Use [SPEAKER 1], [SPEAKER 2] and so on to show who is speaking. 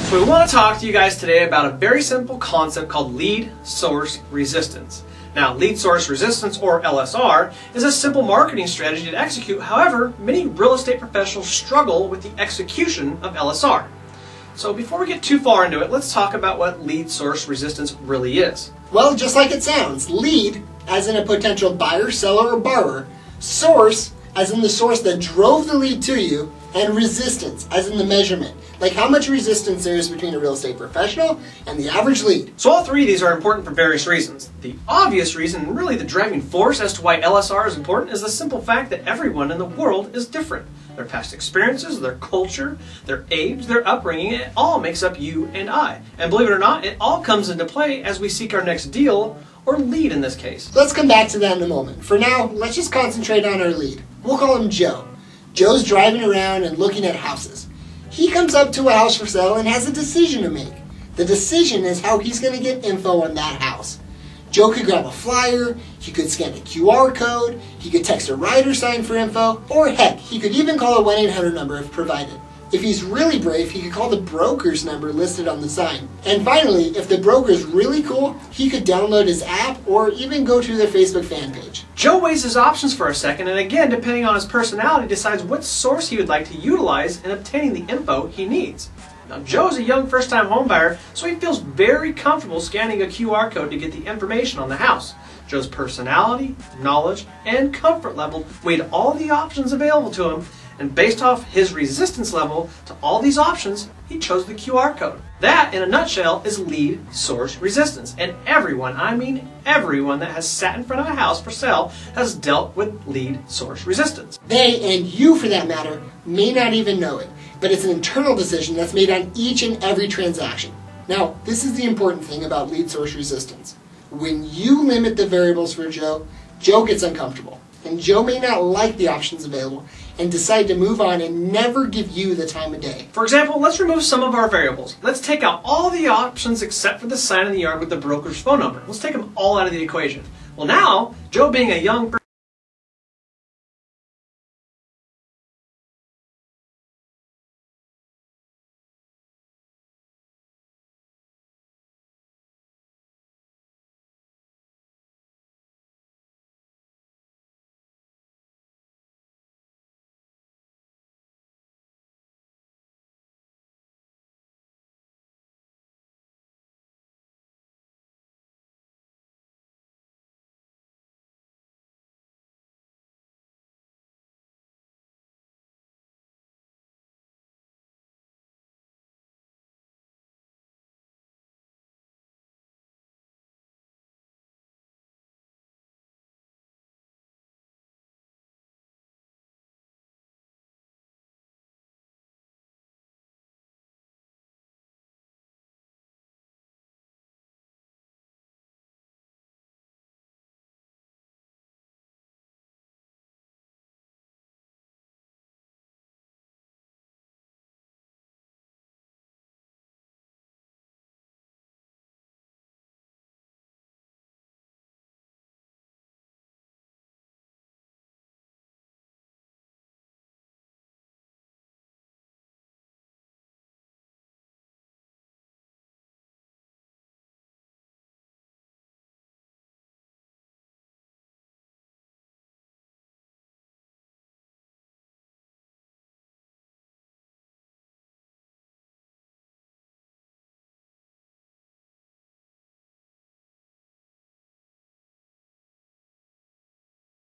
[SPEAKER 1] So we want to talk to you guys today about a very simple concept called lead source resistance. Now, lead source resistance, or LSR, is a simple marketing strategy to execute. However, many real estate professionals struggle with the execution of LSR. So before we get too far into it, let's talk about what lead source resistance really is.
[SPEAKER 2] Well, just like it sounds, lead, as in a potential buyer, seller, or borrower, source, as in the source that drove the lead to you, and resistance, as in the measurement, like how much resistance there is between a real estate professional and the average lead.
[SPEAKER 1] So all three of these are important for various reasons. The obvious reason, and really the driving force as to why LSR is important, is the simple fact that everyone in the world is different. Their past experiences, their culture, their age, their upbringing, it all makes up you and I. And believe it or not, it all comes into play as we seek our next deal, or lead in this case.
[SPEAKER 2] Let's come back to that in a moment. For now, let's just concentrate on our lead. We'll call him Joe. Joe's driving around and looking at houses. He comes up to a house for sale and has a decision to make. The decision is how he's going to get info on that house. Joe could grab a flyer, he could scan a QR code, he could text a rider sign for info, or heck, he could even call a 1-800 number if provided. If he's really brave, he could call the broker's number listed on the sign. And finally, if the broker's really cool, he could download his app or even go to their Facebook fan page.
[SPEAKER 1] Joe weighs his options for a second, and again, depending on his personality, decides what source he would like to utilize in obtaining the info he needs. Now, Joe's a young first-time homebuyer, so he feels very comfortable scanning a QR code to get the information on the house. Joe's personality, knowledge, and comfort level weighed all the options available to him, and based off his resistance level to all these options, he chose the QR code. That, in a nutshell, is lead source resistance. And everyone, I mean everyone that has sat in front of a house for sale has dealt with lead source resistance.
[SPEAKER 2] They, and you for that matter, may not even know it, but it's an internal decision that's made on each and every transaction. Now, this is the important thing about lead source resistance. When you limit the variables for Joe, Joe gets uncomfortable. And Joe may not like the options available and decide to move on and never give you the time of day.
[SPEAKER 1] For example, let's remove some of our variables. Let's take out all the options except for the sign in the yard with the broker's phone number. Let's take them all out of the equation. Well, now, Joe, being a young